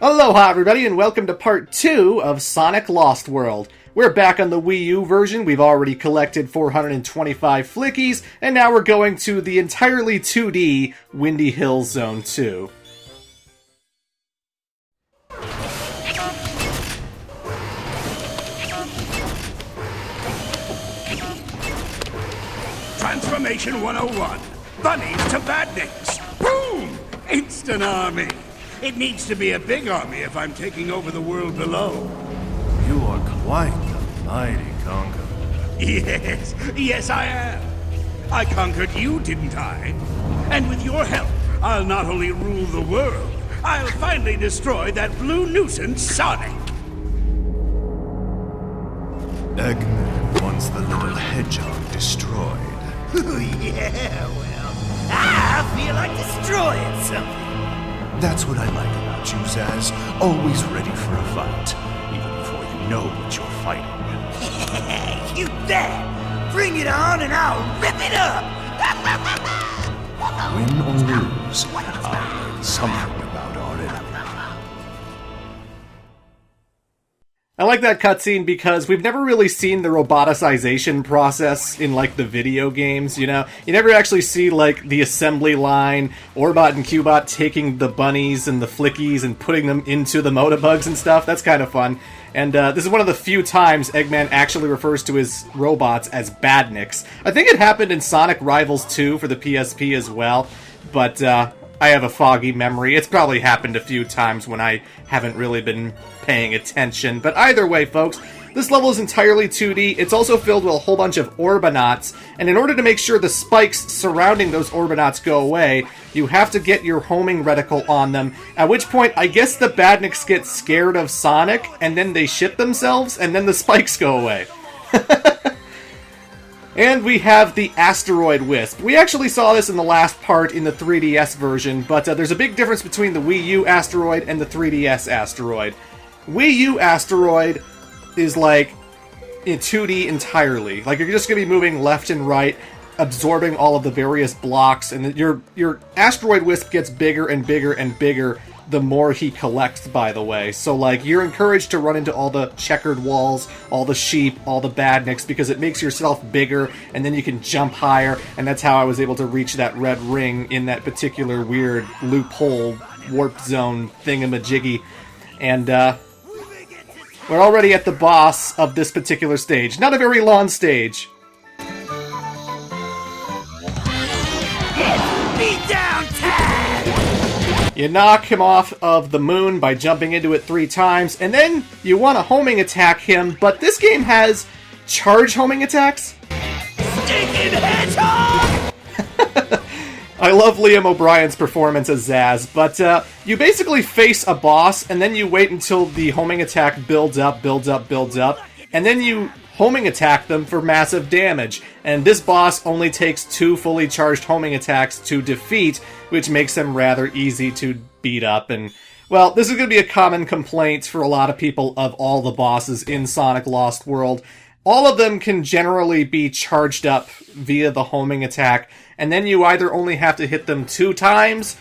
Aloha everybody and welcome to part 2 of Sonic Lost World. We're back on the Wii U version. We've already collected 425 flickies, and now we're going to the entirely 2D Windy Hills Zone 2. Transformation 101. Bunnies to badniks. Boom! Instant army. It needs to be a big army if I'm taking over the world below. You are quite the mighty conqueror. Yes I am. I conquered you, didn't I? And with your help, I'll not only rule the world, I'll finally destroy that blue nuisance, Sonic. Eggman wants the little hedgehog destroyed. Yeah, well, I feel like destroying something. That's what I like about you, Zaz. Always ready for a fight, even before you know what you're fighting. You bet! Bring it on and I'll rip it up! Win or lose, I'll learn something about our enemy. I like that cutscene because we've never really seen the roboticization process in, like, the video games, you know? You never actually see, like, the assembly line, Orbot and Cubot taking the bunnies and the flickies and putting them into the Motobugs and stuff. That's kind of fun. And this is one of the few times Eggman actually refers to his robots as badniks. I think it happened in Sonic Rivals 2 for the PSP as well, but I have a foggy memory. It's probably happened a few times when I haven't really been paying attention. But either way, folks, this level is entirely 2D. It's also filled with a whole bunch of Orbonauts, and in order to make sure the spikes surrounding those Orbonauts go away, you have to get your homing reticle on them, at which point I guess the badniks get scared of Sonic, and then they shit themselves, and then the spikes go away. And we have the Asteroid Wisp. We actually saw this in the last part in the 3DS version, but there's a big difference between the Wii U Asteroid and the 3DS Asteroid. Wii U Asteroid is like in 2D entirely. Like, you're just going to be moving left and right, absorbing all of the various blocks, and your Asteroid Wisp gets bigger and bigger and bigger the more he collects, by the way. So, like, you're encouraged to run into all the checkered walls, all the sheep, all the badniks, because it makes yourself bigger, and then you can jump higher, and that's how I was able to reach that red ring in that particular weird loophole, warp zone thingamajiggy. And, we're already at the boss of this particular stage. Not a very long stage. Beat down time! You knock him off of the moon by jumping into it 3 times, and then you want to homing attack him, but this game has charge homing attacks. Stinking hedgehog! I love Liam O'Brien's performance as Zaz, but you basically face a boss, and then you wait until the homing attack builds up, and then you homing attack them for massive damage. And this boss only takes 2 fully charged homing attacks to defeat, which makes them rather easy to beat up. And, well, this is going to be a common complaint for a lot of people of all the bosses in Sonic Lost World. All of them can generally be charged up via the homing attack, and then you either only have to hit them 2 times,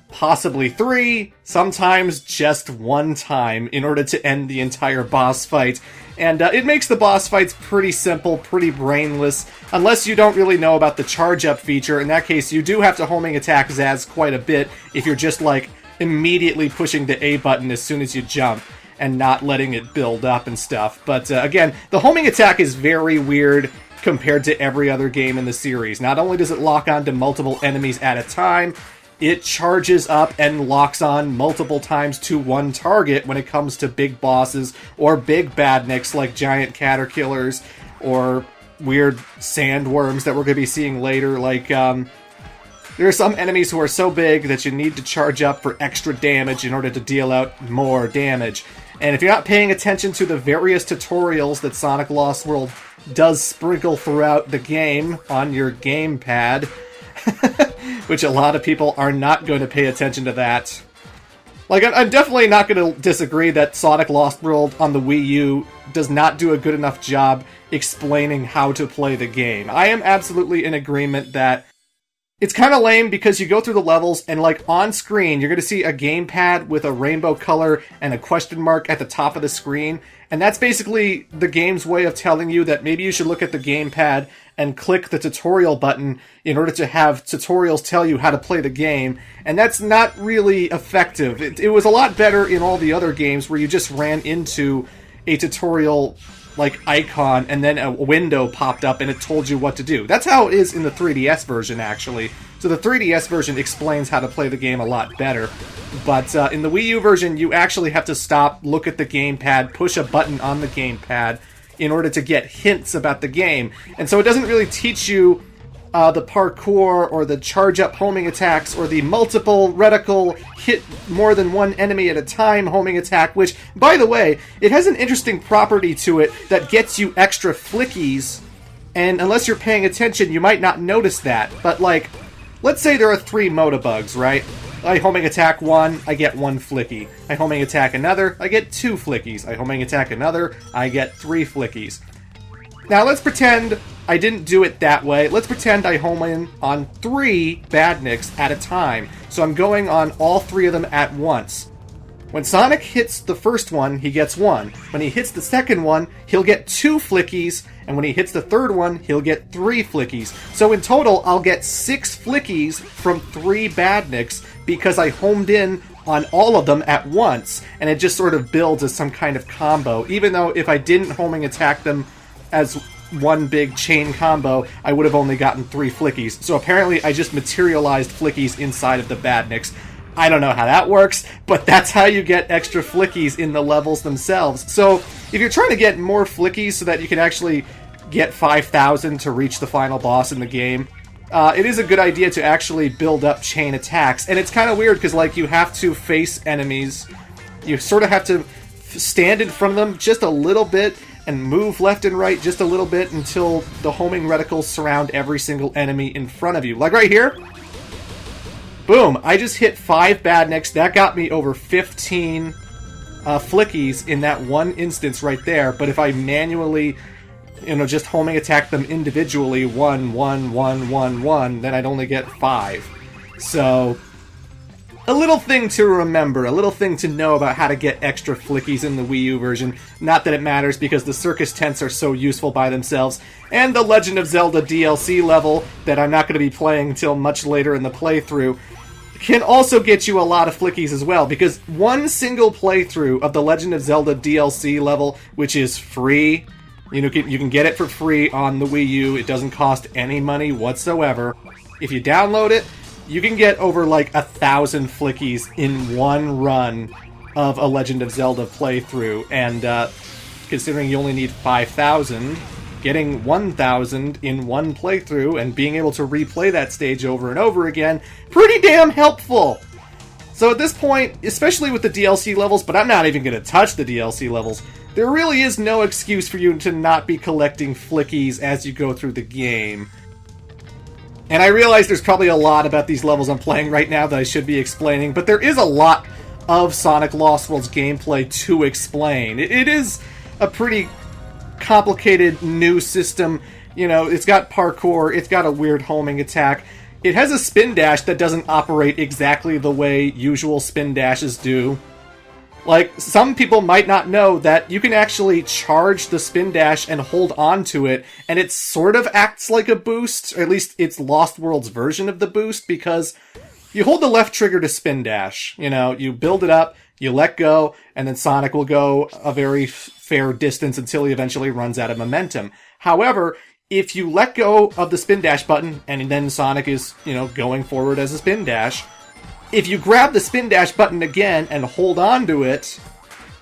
possibly 3, sometimes just 1 time in order to end the entire boss fight. And it makes the boss fights pretty simple, pretty brainless, unless you don't really know about the charge-up feature. In that case, you do have to homing attack Zaz quite a bit if you're just, like, immediately pushing the A button as soon as you jump and not letting it build up and stuff. But again, the homing attack is very weird compared to every other game in the series. Not only does it lock onto multiple enemies at a time, it charges up and locks on multiple times to one target when it comes to big bosses or big badniks like giant caterpillars or weird sandworms that we're going to be seeing later. Like, there are some enemies who are so big that you need to charge up for extra damage in order to deal out more damage. And if you're not paying attention to the various tutorials that Sonic Lost World does sprinkle throughout the game on your Gamepad, which a lot of people are not going to pay attention to that. Like, I'm definitely not going to disagree that Sonic Lost World on the Wii U does not do a good enough job explaining how to play the game. I am absolutely in agreement that It's kind of lame because you go through the levels and, like, on screen, you're going to see a gamepad with a rainbow color and a question mark at the top of the screen. And that's basically the game's way of telling you that maybe you should look at the gamepad and click the tutorial button in order to have tutorials tell you how to play the game. And that's not really effective. It was a lot better in all the other games where you just ran into a tutorial like icon and then a window popped up and it told you what to do. That's how it is in the 3DS version, actually. So the 3DS version explains how to play the game a lot better. But in the Wii U version, you actually have to stop, look at the gamepad, push a button on the gamepad in order to get hints about the game. And so it doesn't really teach you the parkour or the charge-up homing attacks or the multiple reticle hit more than one enemy at a time homing attack, which, by the way, it has an interesting property to it that gets you extra flickies, and unless you're paying attention, you might not notice that. But, like, let's say there are 3 Motobugs, right? I homing attack one, I get 1 flicky. I homing attack another, I get 2 flickies. I homing attack another, I get 3 flickies. Now let's pretend I didn't do it that way. Let's pretend I home in on 3 badniks at a time. So I'm going on all 3 of them at once. When Sonic hits the first one, he gets 1. When he hits the second one, he'll get 2 flickies. And when he hits the third one, he'll get 3 flickies. So in total, I'll get 6 flickies from 3 badniks because I homed in on all of them at once. And it just sort of builds as some kind of combo. Even though if I didn't homing attack them as one big chain combo, I would have only gotten 3 flickies. So apparently I just materialized flickies inside of the badniks. I don't know how that works, but that's how you get extra flickies in the levels themselves. So if you're trying to get more flickies so that you can actually get 5,000 to reach the final boss in the game, it is a good idea to actually build up chain attacks. And it's kind of weird because, like, you have to face enemies. You sort of have to stand in front of them just a little bit and move left and right just a little bit until the homing reticles surround every single enemy in front of you. Like right here. Boom, I just hit 5 badniks. That got me over 15 flickies in that one instance right there. But if I manually, just homing attack them individually, 1, 1, 1, 1, 1, then I'd only get 5. So, a little thing to remember, a little thing to know about how to get extra flickies in the Wii U version. Not that it matters because the circus tents are so useful by themselves. And the Legend of Zelda DLC level that I'm not going to be playing until much later in the playthrough can also get you a lot of flickies as well, because one single playthrough of the Legend of Zelda DLC level, which is free, you can get it for free on the Wii U, it doesn't cost any money whatsoever. If you download it, you can get over like 1,000 flickies in one run of a Legend of Zelda playthrough, and considering you only need 5,000, getting 1,000 in one playthrough and being able to replay that stage over and over again, pretty damn helpful! So at this point, especially with the DLC levels, but I'm not even going to touch the DLC levels, there really is no excuse for you to not be collecting flickies as you go through the game. And I realize there's probably a lot about these levels I'm playing right now that I should be explaining, but there is a lot of Sonic Lost World's gameplay to explain. It is a pretty complicated new system. It's got parkour, it's got a weird homing attack. It has a spin dash that doesn't operate exactly the way usual spin dashes do. Like, some people might not know that you can actually charge the spin dash and hold on to it, and it sort of acts like a boost, or at least it's Lost World's version of the boost, because you hold the left trigger to spin dash. You build it up, you let go, and then Sonic will go a very fair distance until he eventually runs out of momentum. However, if you let go of the spin dash button, and then Sonic is, going forward as a spin dash, if you grab the spin dash button again and hold on to it,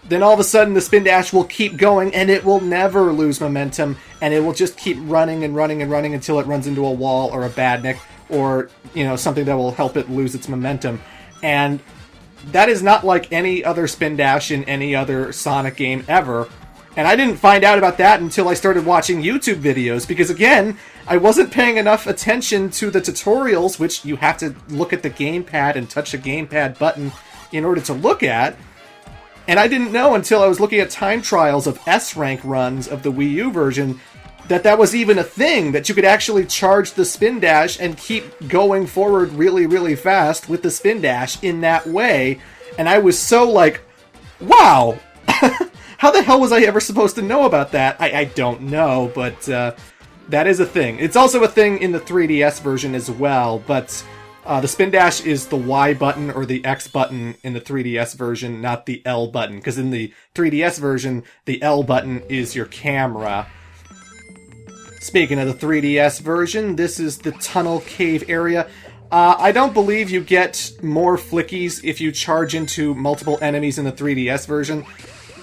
then all of a sudden the spin dash will keep going and it will never lose momentum, and it will just keep running and running and running until it runs into a wall or a badnik or, something that will help it lose its momentum. And that is not like any other spin dash in any other Sonic game ever. And I didn't find out about that until I started watching YouTube videos, because again, I wasn't paying enough attention to the tutorials, which you have to look at the gamepad and touch the gamepad button in order to look at. And I didn't know until I was looking at time trials of S-rank runs of the Wii U version that was even a thing, that you could actually charge the spin dash and keep going forward really, really fast with the spin dash in that way. And I was so like, wow, how the hell was I ever supposed to know about that? I don't know, but that is a thing. It's also a thing in the 3DS version as well, but the spin dash is the Y button or the X button in the 3DS version, not the L button, because in the 3DS version, the L button is your camera. Speaking of the 3DS version, this is the tunnel cave area. I don't believe you get more flickies if you charge into multiple enemies in the 3DS version.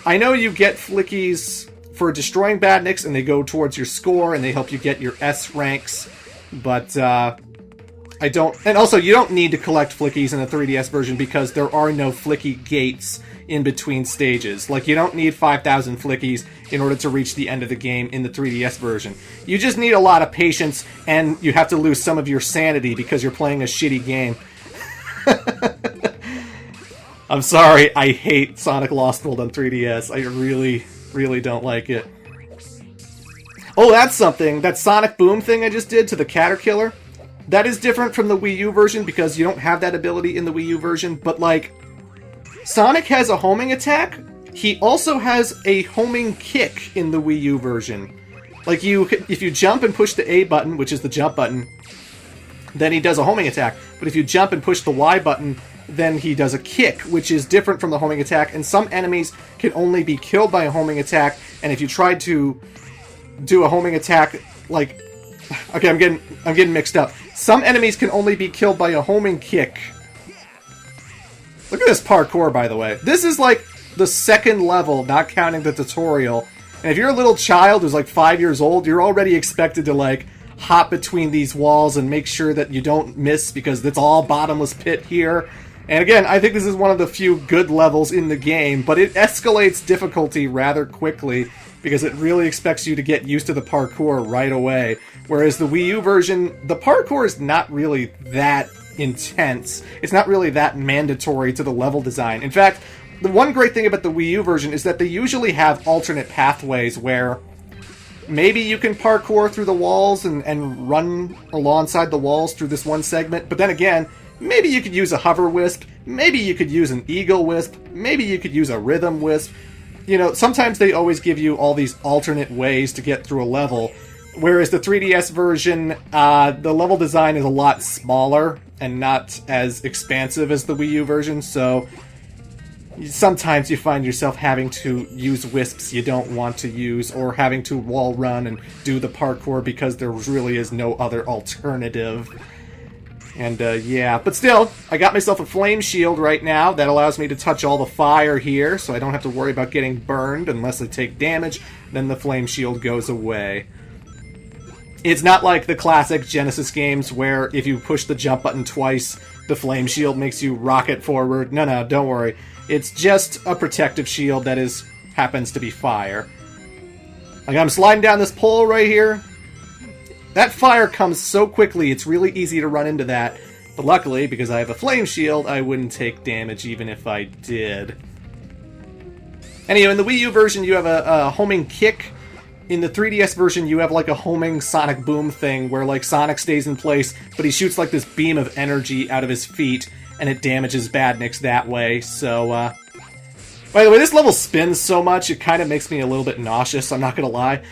I know you get flickies for destroying badniks, and they go towards your score, and they help you get your S ranks, but I don't... And also, you don't need to collect flickies in the 3DS version because there are no flicky gates in between stages. Like, you don't need 5,000 flickies in order to reach the end of the game in the 3DS version. You just need a lot of patience, and you have to lose some of your sanity because you're playing a shitty game. I'm sorry, I hate Sonic Lost World on 3DS. I really, really don't like it. Oh, that's something. That Sonic Boom thing I just did to the Caterkiller, that is different from the Wii U version because you don't have that ability in the Wii U version, but like, Sonic has a homing attack. He also has a homing kick in the Wii U version. Like, if you jump and push the A button, which is the jump button, then he does a homing attack. But if you jump and push the Y button, then he does a kick, which is different from the homing attack. And some enemies can only be killed by a homing attack. And if you try to do a homing attack, like... Okay, I'm getting mixed up. Some enemies can only be killed by a homing kick. Look at this parkour, by the way. This is like the second level, not counting the tutorial. And if you're a little child who's like 5 years old, you're already expected to like hop between these walls and make sure that you don't miss because it's all bottomless pit here. And again, I think this is one of the few good levels in the game, but it escalates difficulty rather quickly because it really expects you to get used to the parkour right away. Whereas the Wii U version, the parkour is not really that intense. It's not really that mandatory to the level design. In fact, the one great thing about the Wii U version is that they usually have alternate pathways where maybe you can parkour through the walls and run alongside the walls through this one segment, but then again, maybe you could use a hover wisp, maybe you could use an eagle wisp, maybe you could use a rhythm wisp. You know, sometimes they always give you all these alternate ways to get through a level, whereas the 3DS version, the level design is a lot smaller and not as expansive as the Wii U version, so sometimes you find yourself having to use wisps you don't want to use, or having to wall run and do the parkour because there really is no other alternative. And, yeah, but still, I got myself a flame shield right now that allows me to touch all the fire here, so I don't have to worry about getting burned unless I take damage, then the flame shield goes away. It's not like the classic Genesis games where if you push the jump button twice, the flame shield makes you rocket forward. No, don't worry. It's just a protective shield that happens to be fire. Like, I'm sliding down this pole right here. That fire comes so quickly, it's really easy to run into that. But luckily, because I have a flame shield, I wouldn't take damage even if I did. Anyway, in the Wii U version, you have a homing kick. In the 3DS version, you have like a homing Sonic Boom thing where like Sonic stays in place, but he shoots like this beam of energy out of his feet, and it damages badniks that way, so, By the way, this level spins so much, it kind of makes me a little bit nauseous, I'm not gonna lie.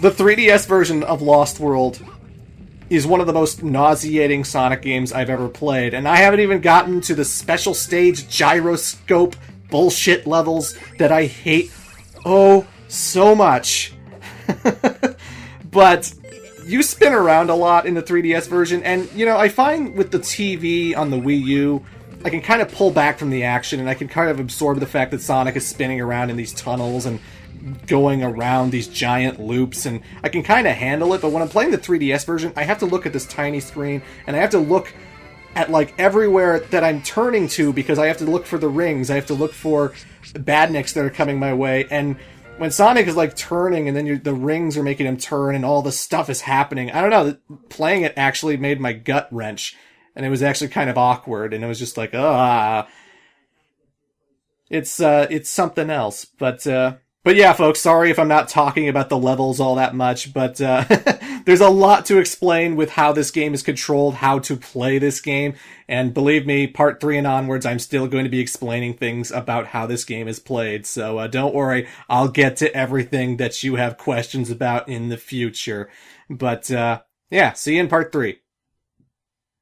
The 3DS version of Lost World is one of the most nauseating Sonic games I've ever played, and I haven't even gotten to the special stage gyroscope bullshit levels that I hate so much. But you spin around a lot in the 3DS version, and, you know, I find with the TV on the Wii U, I can kind of pull back from the action, and I can kind of absorb the fact that Sonic is spinning around in these tunnels and going around these giant loops, and I can kind of handle it, but when I'm playing the 3DS version, I have to look at this tiny screen, and I have to look at, like, everywhere that I'm turning to, because I have to look for the rings, I have to look for badniks that are coming my way, and when Sonic is, like, turning, and then the rings are making him turn, and all this stuff is happening, I don't know, playing it actually made my gut wrench, and it was actually kind of awkward, and it was just like, it's something else, but But yeah, folks, sorry if I'm not talking about the levels all that much, but there's a lot to explain with how this game is controlled, how to play this game, and believe me, part 3 and onwards, I'm still going to be explaining things about how this game is played, so don't worry, I'll get to everything that you have questions about in the future. But yeah, see you in part 3.